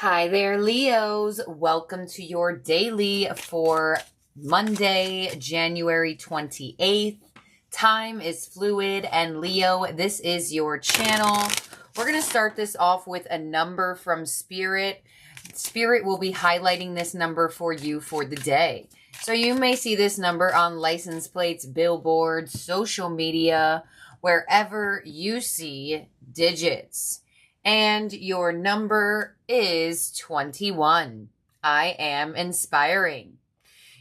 Hi there, Leos. Welcome to your daily for Monday, January 28th. Time is fluid, and Leo, this is your channel. We're going to start this off with a number from Spirit. Spirit will be highlighting this number for you for the day. So you may see this number on license plates, billboards, social media, wherever you see digits. And your number is 21. I am inspiring.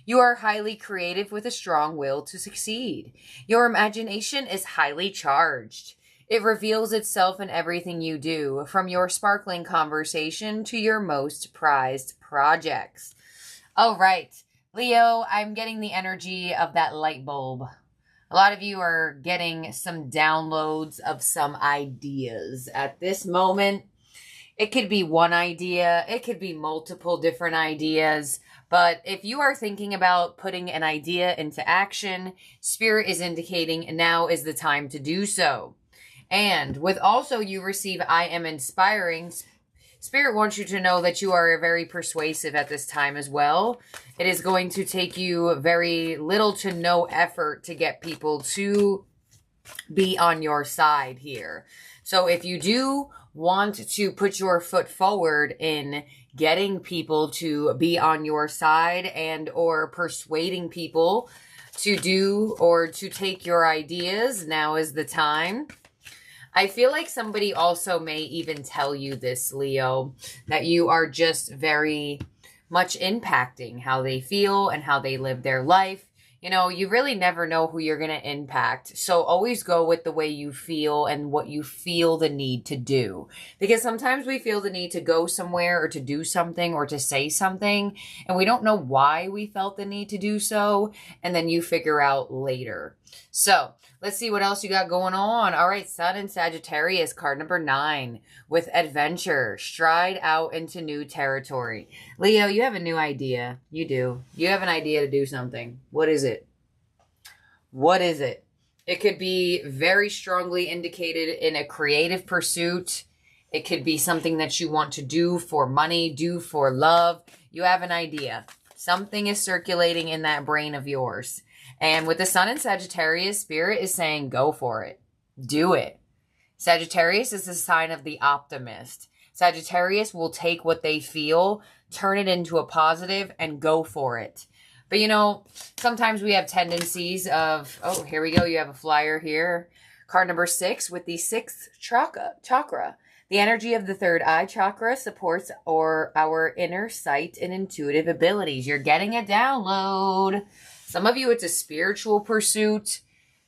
You are highly creative with a strong will to succeed. Your imagination is highly charged. It reveals itself in everything you do, from your sparkling conversation to your most prized projects. All right, Leo, I'm getting the energy of that light bulb. A lot of you are getting some downloads of some ideas at this moment. It could be one idea. It could be multiple different ideas. But if you are thinking about putting an idea into action, Spirit is indicating now is the time to do so. And with also you receive I am inspiring, Spirit wants you to know that you are very persuasive at this time as well. It is going to take you very little to no effort to get people to be on your side here. So if you do want to put your foot forward in getting people to be on your side and or persuading people to do or to take your ideas, now is the time. I feel like somebody also may even tell you this, Leo, that you are just very much impacting how they feel and how they live their life. You know, you really never know who you're going to impact. So always go with the way you feel and what you feel the need to do. Because sometimes we feel the need to go somewhere or to do something or to say something, and we don't know why we felt the need to do so. And then you figure out later. So let's see what else you got going on. All right, Sun and Sagittarius, card number 9, with adventure, stride out into new territory. Leo, you have a new idea. You do. You have an idea to do something. What is it? What is it? It could be very strongly indicated in a creative pursuit. It could be something that you want to do for money, do for love. You have an idea. Something is circulating in that brain of yours. And with the Sun in Sagittarius, Spirit is saying, go for it. Do it. Sagittarius is the sign of the optimist. Sagittarius will take what they feel, turn it into a positive, and go for it. But you know, sometimes we have tendencies of, oh, here we go. You have a flyer here. Card number 6 with the 6th chakra. The energy of the third eye chakra supports our inner sight and intuitive abilities. You're getting a download. Some of you, it's a spiritual pursuit,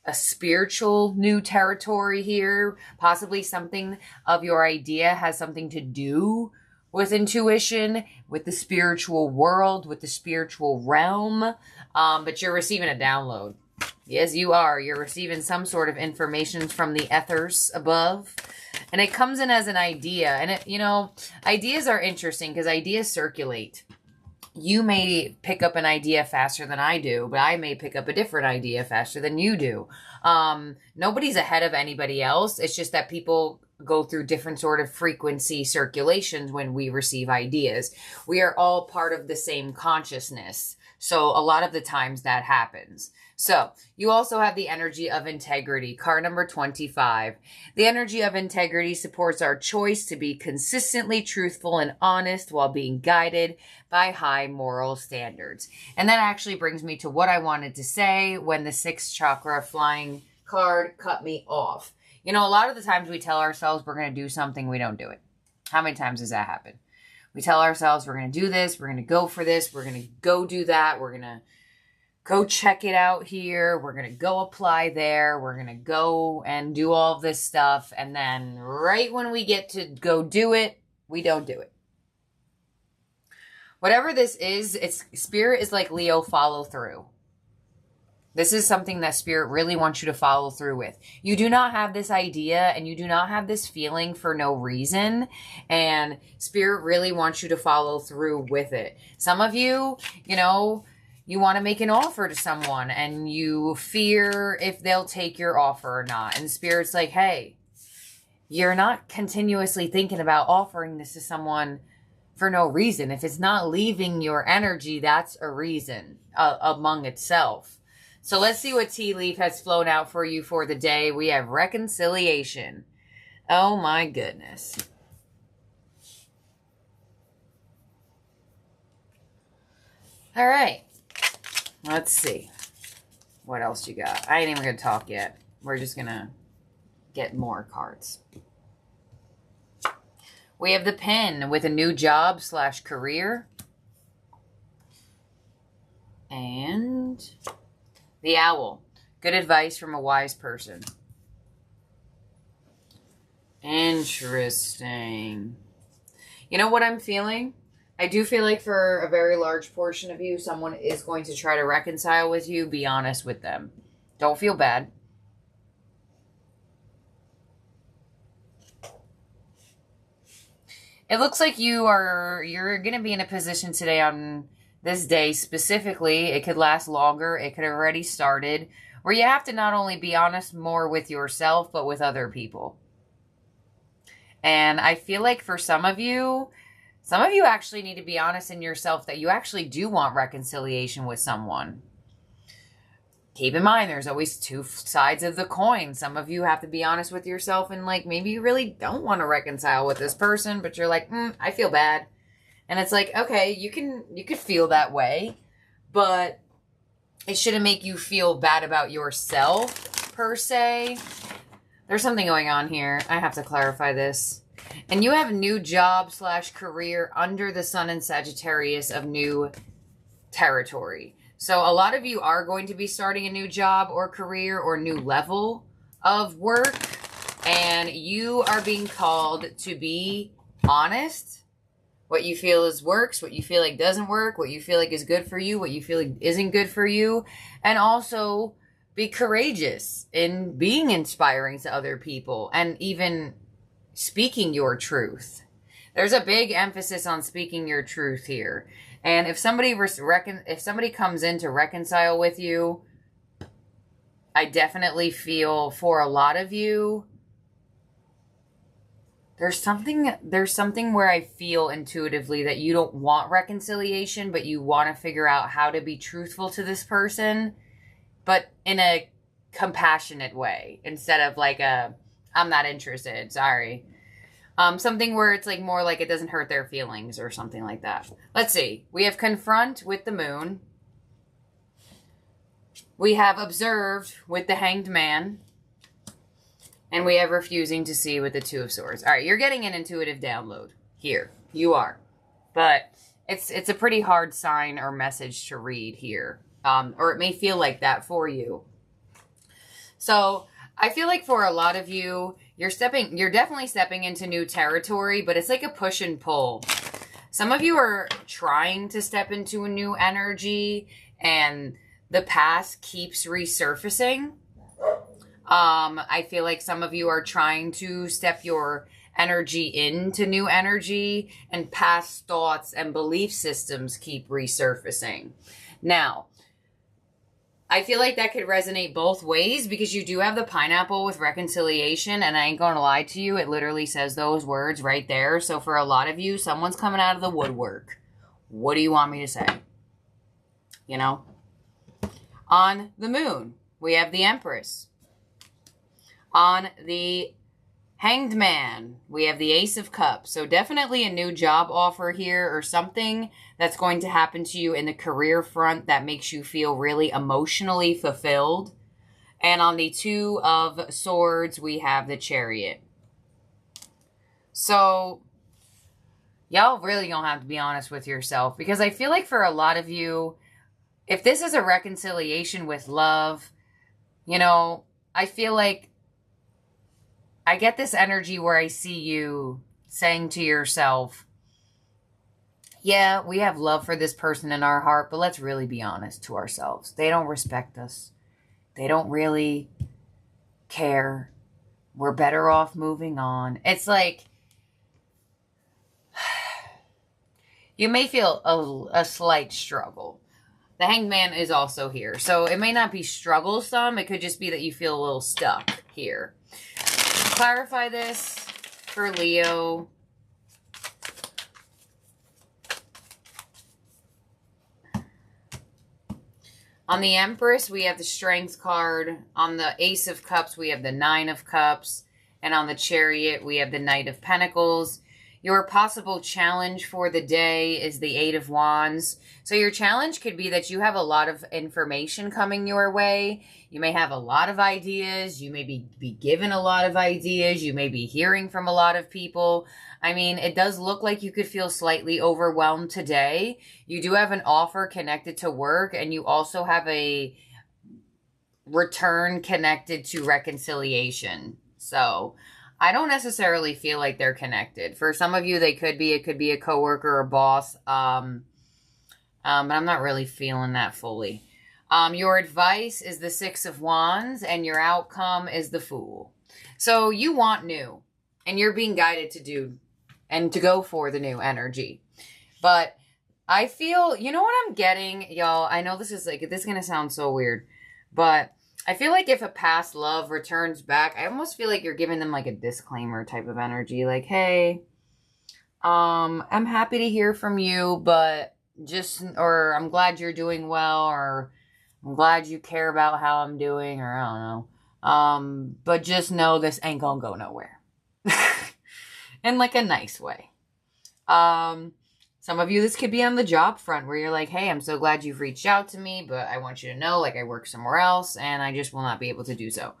a spiritual new territory here. Possibly something of your idea has something to do with intuition, with the spiritual world, with the spiritual realm. But you're receiving a download. Yes, you are. You're receiving some sort of information from the ethers above. And it comes in as an idea. And, it, you know, ideas are interesting because ideas circulate. You may pick up an idea faster than I do, but I may pick up a different idea faster than you do. Nobody's ahead of anybody else. It's just that people go through different sort of frequency circulations when we receive ideas. We are all part of the same consciousness. So a lot of the times that happens. So you also have the energy of integrity, card number 25. The energy of integrity supports our choice to be consistently truthful and honest while being guided by high moral standards. And that actually brings me to what I wanted to say when the 6th chakra flying card cut me off. You know, a lot of the times we tell ourselves we're going to do something, we don't do it. How many times does that happen? We tell ourselves we're going to do this, we're going to go for this, we're going to go do that, we're going to go check it out here, we're going to go apply there, we're going to go and do all of this stuff, and then right when we get to go do it, we don't do it. Whatever this is, Spirit is like Leo, follow through. This is something that Spirit really wants you to follow through with. You do not have this idea and you do not have this feeling for no reason. And Spirit really wants you to follow through with it. Some of you, you know, you want to make an offer to someone and you fear if they'll take your offer or not. And Spirit's like, hey, you're not continuously thinking about offering this to someone for no reason. If it's not leaving your energy, that's a reason among itself. So let's see what tea leaf has flown out for you for the day. We have reconciliation. Oh my goodness. All right. Let's see. What else you got? I ain't even going to talk yet. We're just going to get more cards. We have the pen with a new job / career. And the owl. Good advice from a wise person. Interesting. You know what I'm feeling? I do feel like for a very large portion of you, someone is going to try to reconcile with you. Be honest with them. Don't feel bad. It looks like you're going to be in a position today on this day specifically. It could last longer. It could have already started. Where you have to not only be honest more with yourself, but with other people. And I feel like for some of you actually need to be honest in yourself that you actually do want reconciliation with someone. Keep in mind, there's always two sides of the coin. Some of you have to be honest with yourself and like, maybe you really don't want to reconcile with this person, but you're like, I feel bad. And it's like, okay, you could feel that way, but it shouldn't make you feel bad about yourself per se. There's something going on here. I have to clarify this. And you have a new job / career under the sun in Sagittarius of new territory. So a lot of you are going to be starting a new job or career or new level of work. And you are being called to be honest. What you feel is works, what you feel like doesn't work, what you feel like is good for you, what you feel like isn't good for you. And also be courageous in being inspiring to other people and even speaking your truth. There's a big emphasis on speaking your truth here. And if somebody comes in to reconcile with you, I definitely feel for a lot of you, there's something where I feel intuitively that you don't want reconciliation, but you want to figure out how to be truthful to this person, but in a compassionate way instead of like I'm not interested, sorry. Something where it's like more like it doesn't hurt their feelings or something like that. Let's see. We have confront with the moon. We have observed with the hanged man. And we have refusing to see with the 2 of swords. All right, you're getting an intuitive download here. You are. But it's a pretty hard sign or message to read here. Or it may feel like that for you. So I feel like for a lot of you, you're definitely stepping into new territory, but it's like a push and pull. Some of you are trying to step into a new energy and the past keeps resurfacing. I feel like some of you are trying to step your energy into new energy and past thoughts and belief systems keep resurfacing. Now, I feel like that could resonate both ways because you do have the pineapple with reconciliation, and I ain't going to lie to you. It literally says those words right there. So for a lot of you, someone's coming out of the woodwork. What do you want me to say? You know? On the moon, we have the Empress. On the Hanged Man, we have the Ace of Cups. So definitely a new job offer here or something that's going to happen to you in the career front that makes you feel really emotionally fulfilled. And on the 2 of Swords, we have the Chariot. So y'all really gonna have to be honest with yourself, because I feel like for a lot of you, if this is a reconciliation with love, you know, I feel like I get this energy where I see you saying to yourself, yeah, we have love for this person in our heart, but let's really be honest to ourselves. They don't respect us. They don't really care. We're better off moving on. It's like, you may feel a slight struggle. The Hanged Man is also here. So it may not be strugglesome. It could just be that you feel a little stuck here. Clarify this for Leo. On the Empress, we have the Strength card. On the Ace of Cups, we have the Nine of Cups. And on the Chariot, we have the Knight of Pentacles. Your possible challenge for the day is the Eight of Wands. So your challenge could be that you have a lot of information coming your way. You may have a lot of ideas. You may be given a lot of ideas. You may be hearing from a lot of people. I mean, it does look like you could feel slightly overwhelmed today. You do have an offer connected to work, and you also have a return connected to reconciliation. So I don't necessarily feel like they're connected. For some of you, they could be. It could be a coworker or boss. But I'm not really feeling that fully. Your advice is the Six of Wands, and your outcome is the Fool. So you want new, and you're being guided to do and to go for the new energy. But I feel, you know what I'm getting, y'all? I know this is going to sound so weird, but I feel like if a past love returns back, I almost feel like you're giving them like a disclaimer type of energy. Like, hey, I'm happy to hear from you, but or I'm glad you're doing well, or I'm glad you care about how I'm doing, or I don't know. But just know this ain't gonna go nowhere. In like a nice way. Some of you, this could be on the job front where you're like, hey, I'm so glad you've reached out to me, but I want you to know, like, I work somewhere else and I just will not be able to do so.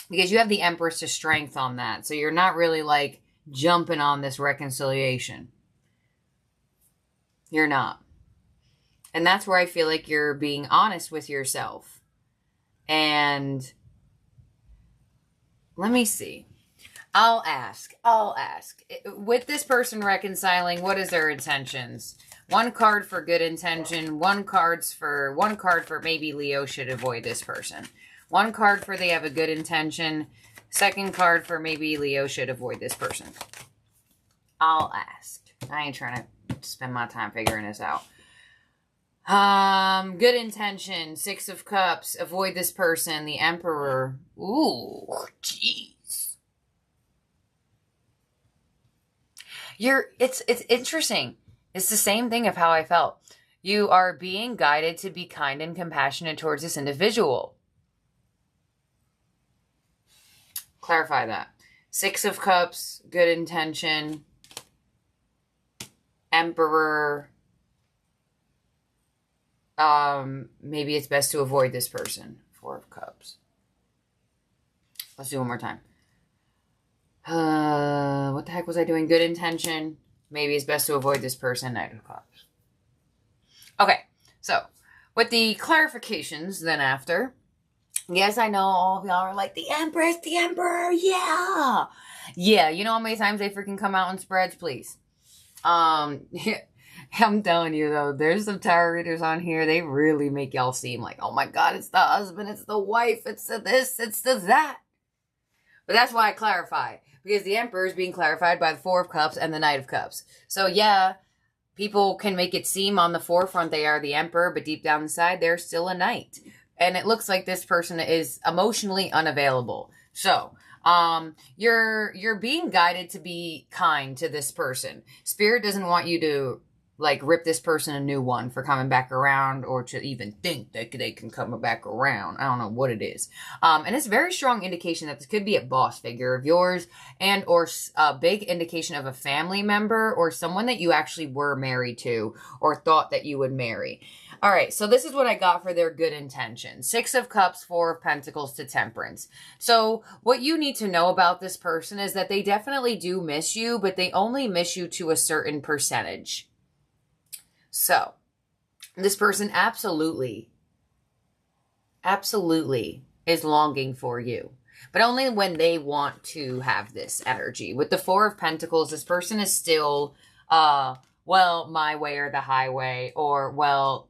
Because you have the Empress to Strength on that. So you're not really like jumping on this reconciliation. You're not. And that's where I feel like you're being honest with yourself. And let me see. I'll ask. With this person reconciling, what is their intentions? One card for good intention. One card for maybe Leo should avoid this person. One card for they have a good intention. Second card for maybe Leo should avoid this person. I'll ask. I ain't trying to spend my time figuring this out. Good intention. Six of Cups. Avoid this person. The Emperor. Ooh, jeez. It's interesting. It's the same thing of how I felt. You are being guided to be kind and compassionate towards this individual. Clarify that. Six of Cups, good intention. Emperor. Maybe it's best to avoid this person. Four of Cups. Let's do it one more time. What the heck was I doing? Good intention. Maybe it's best to avoid this person. Knight of Cups. Okay, so with the clarifications then after. Yes, I know all of y'all are like, the Empress, the Emperor, yeah. Yeah, you know how many times they freaking come out in spreads, please. I'm telling you though, there's some tarot readers on here. They really make y'all seem like, oh my God, it's the husband, it's the wife, it's the this, it's the that. But that's why I clarify. Because the Emperor is being clarified by the Four of Cups and the Knight of Cups. So yeah, people can make it seem on the forefront they are the Emperor, but deep down inside, they're still a Knight. And it looks like this person is emotionally unavailable. So, you're being guided to be kind to this person. Spirit doesn't want you to like rip this person a new one for coming back around, or to even think that they can come back around. I don't know what it is. And it's a very strong indication that this could be a boss figure of yours, and or a big indication of a family member or someone that you actually were married to or thought that you would marry. All right, so this is what I got for their good intention. Six of Cups, Four of Pentacles to Temperance. So what you need to know about this person is that they definitely do miss you, but they only miss you to a certain percentage. So, this person absolutely is longing for you. But only when they want to have this energy. With the Four of Pentacles, this person is still, well, my way or the highway. Or, well,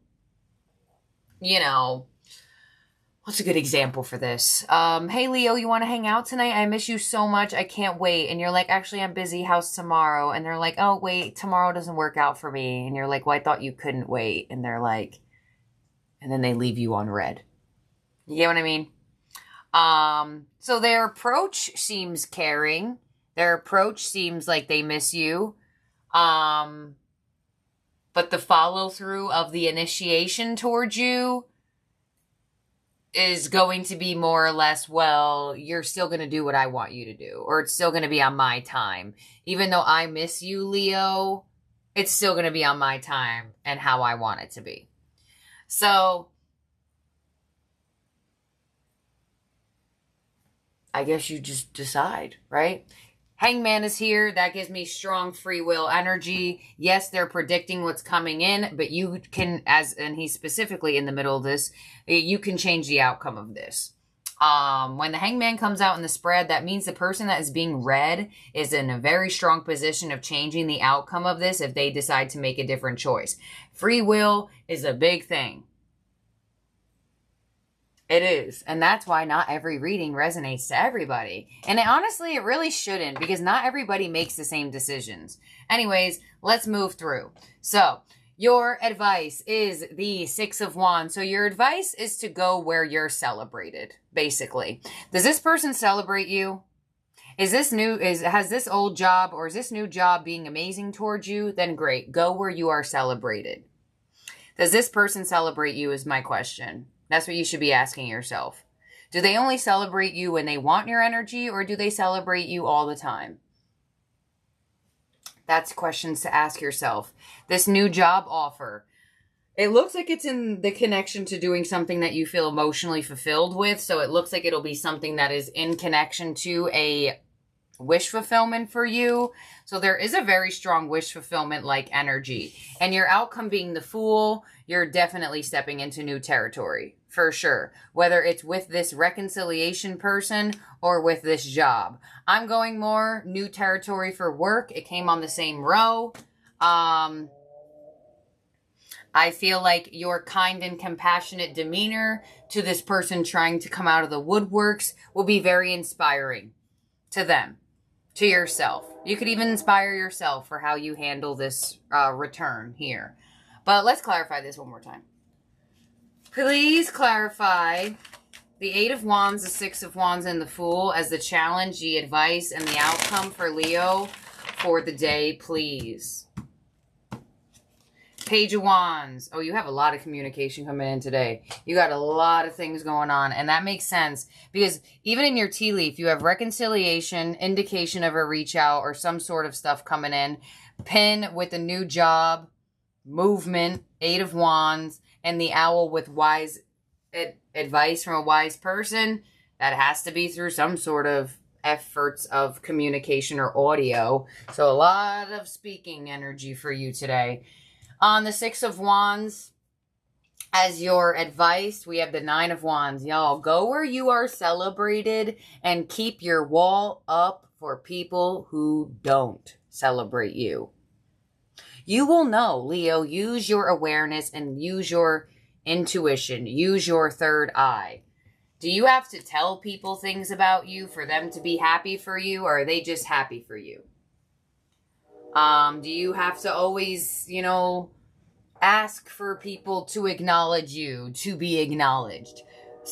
you know, what's a good example for this? Hey, Leo, you want to hang out tonight? I miss you so much. I can't wait. And you're like, actually, I'm busy. How's tomorrow? And they're like, oh, wait, tomorrow doesn't work out for me. And you're like, well, I thought you couldn't wait. And they're like, and then they leave you on red. You get what I mean? So their approach seems caring. Their approach seems like they miss you. But the follow through of the initiation towards you is going to be more or less, well, you're still going to do what I want you to do, or it's still going to be on my time. Even though I miss you, Leo, it's still going to be on my time and how I want it to be. So I guess you just decide, right? Hangman is here. That gives me strong free will energy. Yes, they're predicting what's coming in, but you can, and he's specifically in the middle of this, you can change the outcome of this. When the Hangman comes out in the spread, that means the person that is being read is in a very strong position of changing the outcome of this if they decide to make a different choice. Free will is a big thing. It is. And that's why not every reading resonates to everybody. And honestly, it really shouldn't, because not everybody makes the same decisions. Anyways, let's move through. So your advice is the Six of Wands. So your advice is to go where you're celebrated, basically. Does this person celebrate you? Has this old job or is this new job being amazing towards you? Then great. Go where you are celebrated. Does this person celebrate you is my question. That's what you should be asking yourself. Do they only celebrate you when they want your energy, or do they celebrate you all the time? That's questions to ask yourself. This new job offer, it looks like it's in the connection to doing something that you feel emotionally fulfilled with. So it looks like it'll be something that is in connection to a wish fulfillment for you. So there is a very strong wish fulfillment like energy. And your outcome being the Fool, you're definitely stepping into new territory for sure. Whether it's with this reconciliation person or with this job. I'm going more new territory for work. It came on the same row. I feel like your kind and compassionate demeanor to this person trying to come out of the woodworks will be very inspiring to them. To yourself. You could even inspire yourself for how you handle this return here. But let's clarify this one more time. Please clarify the Eight of Wands, the Six of Wands, and the Fool as the challenge, the advice, and the outcome for Leo for the day, please. Page of Wands. Oh, you have a lot of communication coming in today. You got a lot of things going on. And that makes sense. Because even in your tea leaf, you have reconciliation, indication of a reach out, or some sort of stuff coming in. Pin with a new job, movement, Eight of Wands, and the owl with wise advice from a wise person. That has to be through some sort of efforts of communication or audio. So a lot of speaking energy for you today. On the Six of Wands, as your advice, we have the Nine of Wands. Y'all, go where you are celebrated and keep your wall up for people who don't celebrate you. You will know, Leo. Use your awareness and use your intuition. Use your third eye. Do you have to tell people things about you for them to be happy for you, or are they just happy for you? Do you have to always, ask for people to acknowledge you, to be acknowledged?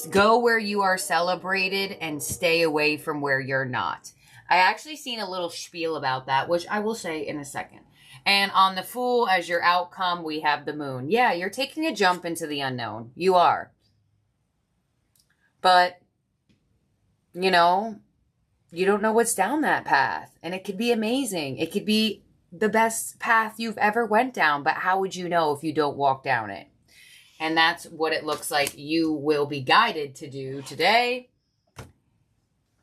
Go where you are celebrated and stay away from where you're not. I actually seen a little spiel about that, which I will say in a second. And on the Fool, as your outcome, we have the Moon. Yeah, you're taking a jump into the unknown. You are. But, you don't know what's down that path. And it could be amazing. It could be the best path you've ever went down, but how would you know if you don't walk down it? And that's what it looks like you will be guided to do today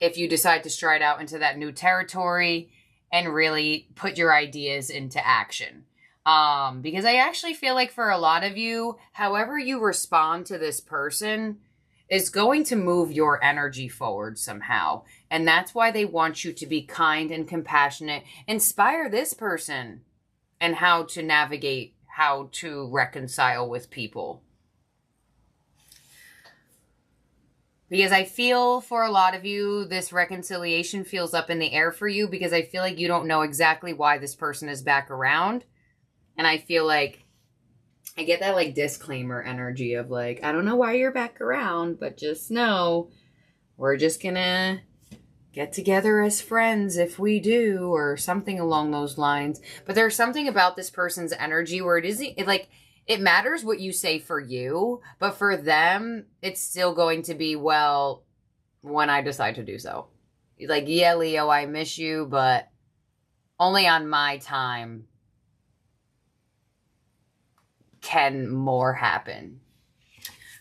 if you decide to stride out into that new territory and really put your ideas into action. Because I actually feel like for a lot of you, however you respond to this person is going to move your energy forward somehow. And that's why they want you to be kind and compassionate. Inspire this person and how to navigate, how to reconcile with people. Because I feel for a lot of you, this reconciliation feels up in the air for you because I feel like you don't know exactly why this person is back around. And I feel like I get that disclaimer energy of I don't know why you're back around, but just know we're just gonna get together as friends if we do, or something along those lines. But there's something about this person's energy where it matters what you say for you, but for them, it's still going to be, well, when I decide to do so. Like, yeah, Leo, I miss you, but only on my time can more happen.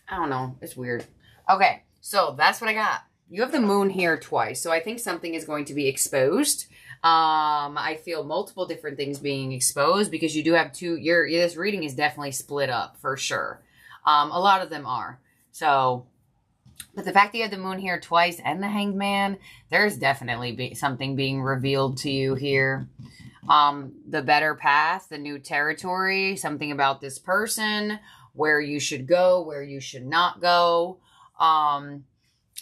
I don't know. It's weird. Okay, so that's what I got. You have the moon here twice, so I think something is going to be exposed. I feel multiple different things being exposed because you do have this reading is definitely split up for sure. A lot of them are. So, but the fact that you have the moon here twice and the Hanged Man, there's definitely something being revealed to you here. The better path, the new territory, something about this person, where you should go, where you should not go.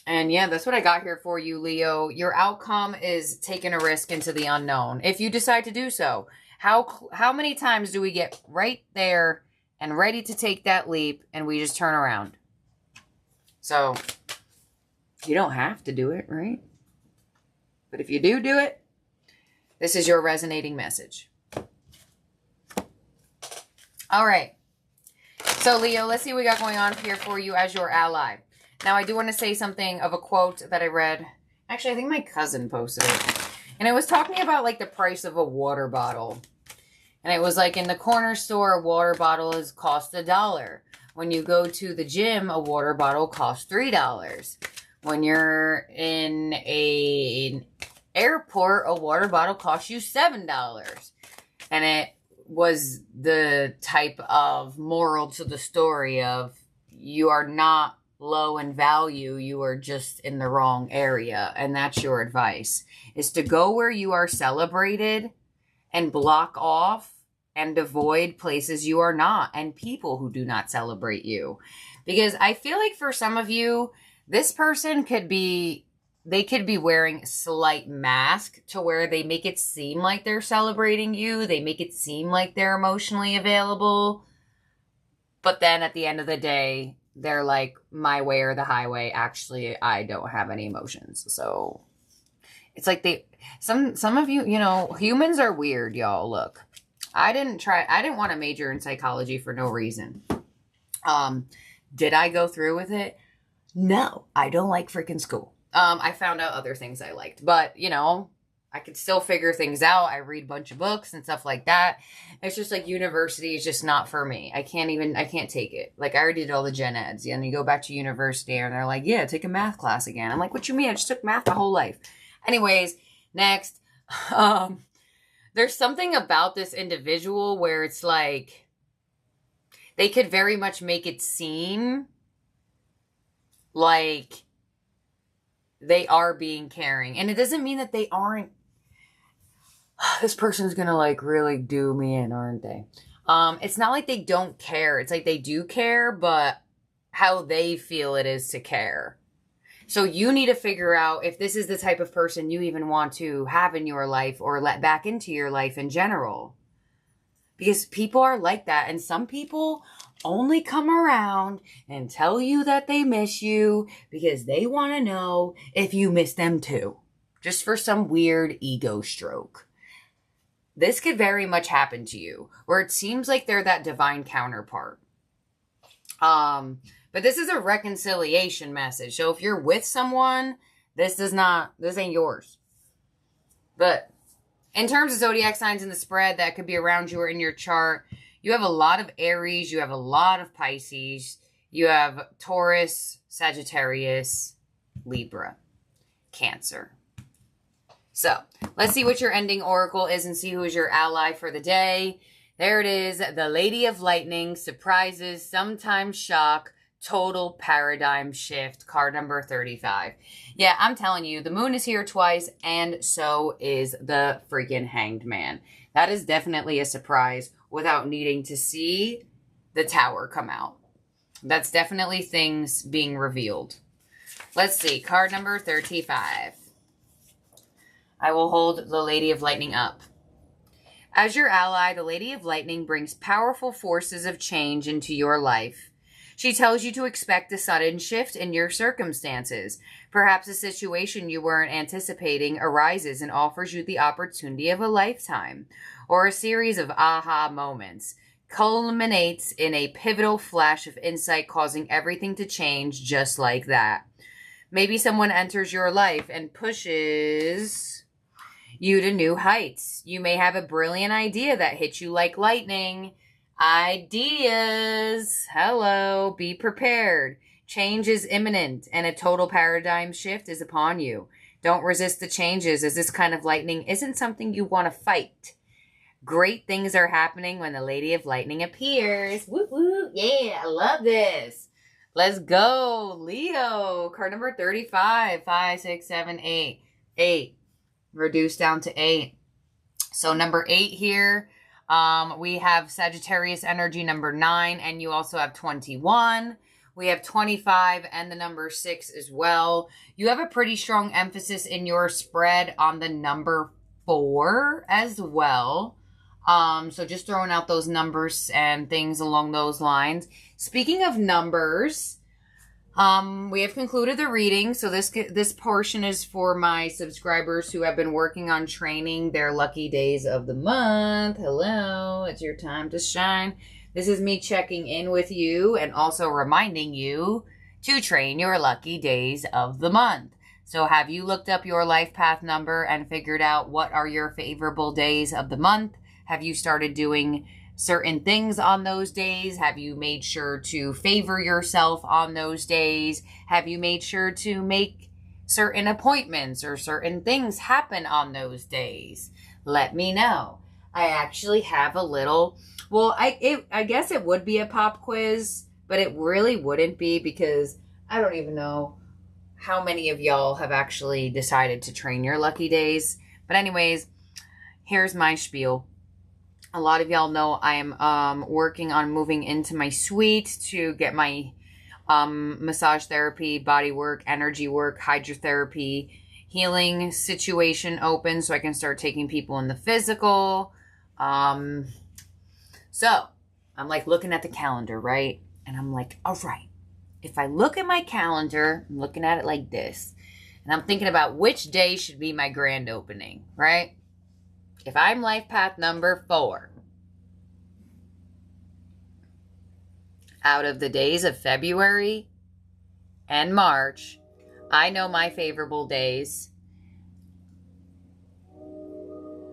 And yeah, that's what I got here for you, Leo. Your outcome is taking a risk into the unknown. If you decide to do so, how many times do we get right there and ready to take that leap and we just turn around? So you don't have to do it, right? But if you do it, this is your resonating message. All right. So Leo, let's see what we got going on here for you as your ally. Now, I do want to say something of a quote that I read. Actually, I think my cousin posted it. And it was talking about, like, the price of a water bottle. And it was like, in the corner store, a water bottle costs $1. When you go to the gym, a water bottle costs $3. When you're in an airport, a water bottle costs you $7. And it was the type of moral to the story of, you are not low in value, you are just in the wrong area. And that's your advice, is to go where you are celebrated and block off and avoid places you are not and people who do not celebrate you. Because I feel like for some of you, this person could be wearing a slight mask to where they make it seem like they're celebrating you. They make it seem like they're emotionally available. But then at the end of the day, they're like, my way or the highway. Actually, I don't have any emotions. So it's like some of you, humans are weird, y'all. Look, I didn't want to major in psychology for no reason. Did I go through with it? No, I don't like freaking school. I found out other things I liked, but I could still figure things out. I read a bunch of books and stuff like that. It's just like university is just not for me. I can't take it. Like, I already did all the gen eds. And you go back to university and they're like, yeah, take a math class again. I'm like, what you mean? I just took math my whole life. Anyways, next. There's something about this individual where it's like, they could very much make it seem like they are being caring. And it doesn't mean that they aren't. This person's gonna like really do me in, aren't they? It's not like they don't care. It's like they do care, but how they feel it is to care. So you need to figure out if this is the type of person you even want to have in your life or let back into your life in general. Because people are like that. And some people only come around and tell you that they miss you because they want to know if you miss them too. Just for some weird ego stroke. This could very much happen to you, where it seems like they're that divine counterpart. But this is a reconciliation message. So if you're with someone, this ain't yours. But in terms of zodiac signs in the spread that could be around you or in your chart, you have a lot of Aries, you have a lot of Pisces, you have Taurus, Sagittarius, Libra, Cancer. So let's see what your ending oracle is and see who is your ally for the day. There it is. The Lady of Lightning, surprises, sometimes shock, total paradigm shift. Card number 35. Yeah, I'm telling you, the moon is here twice and so is the freaking Hanged Man. That is definitely a surprise without needing to see the Tower come out. That's definitely things being revealed. Let's see. Card number 35. I will hold the Lady of Lightning up. As your ally, the Lady of Lightning brings powerful forces of change into your life. She tells you to expect a sudden shift in your circumstances. Perhaps a situation you weren't anticipating arises and offers you the opportunity of a lifetime, or a series of aha moments culminates in a pivotal flash of insight, causing everything to change just like that. Maybe someone enters your life and pushes you to new heights. You may have a brilliant idea that hits you like lightning. Ideas. Hello. Be prepared. Change is imminent and a total paradigm shift is upon you. Don't resist the changes, as this kind of lightning isn't something you want to fight. Great things are happening when the Lady of Lightning appears. Woo woo. Yeah, I love this. Let's go. Leo. Card number 35. 5, 6, 7, 8. 8. Reduced down to 8. So number 8 here, we have Sagittarius energy number 9, and you also have 21. We have 25 and the number 6 as well. You have a pretty strong emphasis in your spread on the number 4 as well. So just throwing out those numbers and things along those lines. Speaking of numbers, we have concluded the reading. So this portion is for my subscribers who have been working on training their lucky days of the month. Hello, it's your time to shine. This is me checking in with you and also reminding you to train your lucky days of the month. So have you looked up your life path number and figured out what are your favorable days of the month? Have you started doing certain things on those days? Have you made sure to favor yourself on those days? Have you made sure to make certain appointments or certain things happen on those days? Let me know. I actually have a little, well, I guess it would be a pop quiz, but it really wouldn't be, because I don't even know how many of y'all have actually decided to train your lucky days. But anyways, here's my spiel. A lot of y'all know I am working on moving into my suite to get my massage therapy, body work, energy work, hydrotherapy, healing situation open so I can start taking people in the physical. So I'm like looking at the calendar, right? And I'm like, all right, if I look at my calendar, I'm looking at it like this, and I'm thinking about which day should be my grand opening, right? If I'm life path number 4, out of the days of February and March, I know my favorable days.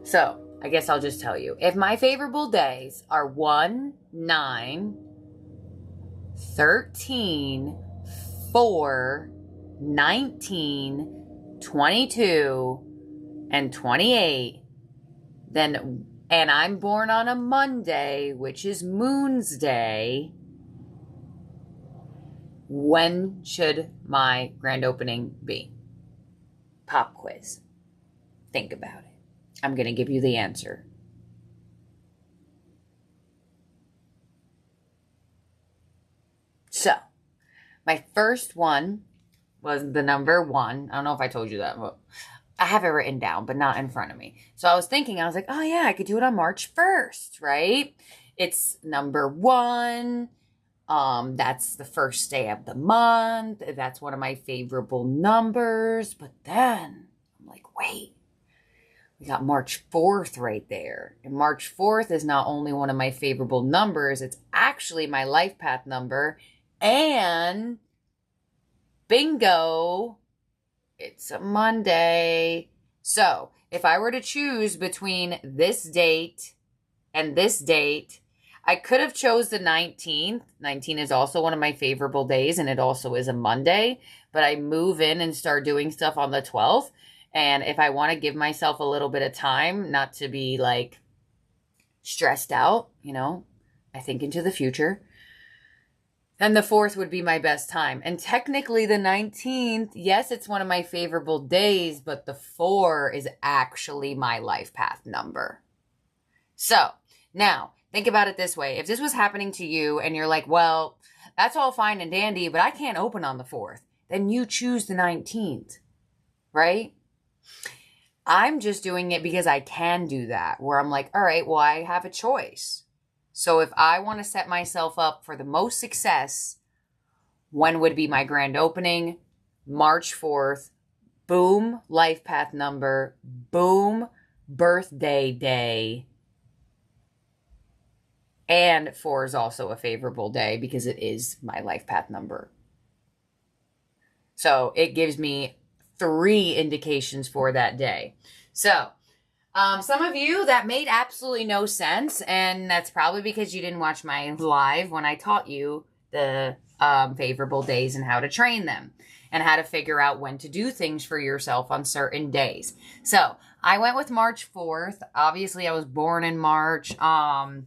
So I guess I'll just tell you. If my favorable days are 1, 9, 13, 4, 19, 22, and 28, then, and I'm born on a Monday, which is Moon's Day, when should my grand opening be? Pop quiz. Think about it. I'm going to give you the answer. So, my first one was the number 1. I don't know if I told you that, but I have it written down, but not in front of me. So I was thinking, I was like, oh yeah, I could do it on March 1st, right? It's number 1. That's the first day of the month. That's one of my favorable numbers. But then I'm like, wait, we got March 4th right there. And March 4th is not only one of my favorable numbers, it's actually my life path number. And bingo, it's a Monday. So if I were to choose between this date and this date, I could have chose the 19th. 19 is also one of my favorable days, and it also is a Monday. But I move in and start doing stuff on the 12th. And if I want to give myself a little bit of time, not to be like stressed out, you know, I think into the future, then the 4th would be my best time. And technically the 19th, yes, it's one of my favorable days, but the 4 is actually my life path number. So now, think about it this way. If this was happening to you and you're like, well, that's all fine and dandy, but I can't open on the 4th, then you choose the 19th, right? I'm just doing it because I can do that, where I'm like, all right, well, I have a choice. So if I want to set myself up for the most success When would be my grand opening? March 4th. Boom, life path number. Boom, birthday day. And 4 is also a favorable day because it is my life path number. So it gives me 3 indications for that day. So some of you, that made absolutely no sense. And that's probably because you didn't watch my live when I taught you the favorable days and how to train them and how to figure out when to do things for yourself on certain days. So I went with March 4th. Obviously, I was born in March. Well,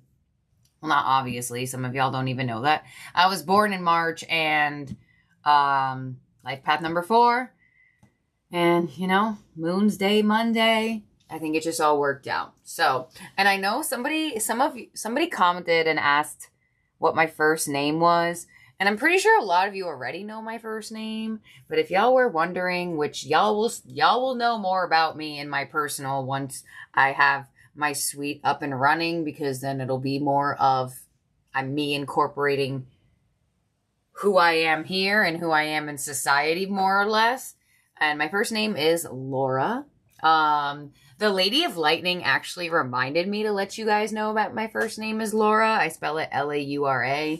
not obviously. Some of y'all don't even know that. I was born in March and life path number 4. And, you know, Moon's Day, Monday. I think it just all worked out. So, and I know somebody commented and asked what my first name was. And I'm pretty sure a lot of you already know my first name. But if y'all were wondering, which y'all will know more about me in my personal once I have my suite up and running, because then it'll be more of me incorporating who I am here and who I am in society, more or less. And my first name is Laura. The Lady of Lightning actually reminded me to let you guys know about my first name is Laura. I spell it Laura.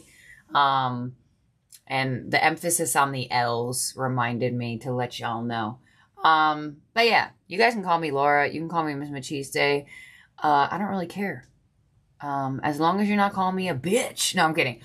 And the emphasis on the L's reminded me to let y'all know. But yeah, you guys can call me Laura. You can call me Miss Machiste. I don't really care. As long as you're not calling me a bitch. No, I'm kidding.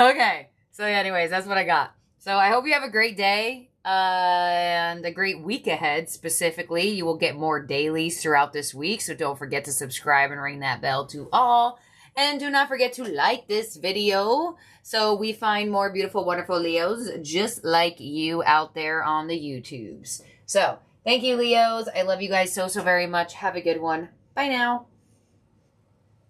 Okay. So anyways, that's what I got. So I hope you have a great day and a great week ahead. Specifically, you will get more dailies throughout this week. So don't forget to subscribe and ring that bell to all. And do not forget to like this video so we find more beautiful, wonderful Leos just like you out there on the YouTubes. So thank you, Leos. I love you guys so, so very much. Have a good one. Bye now.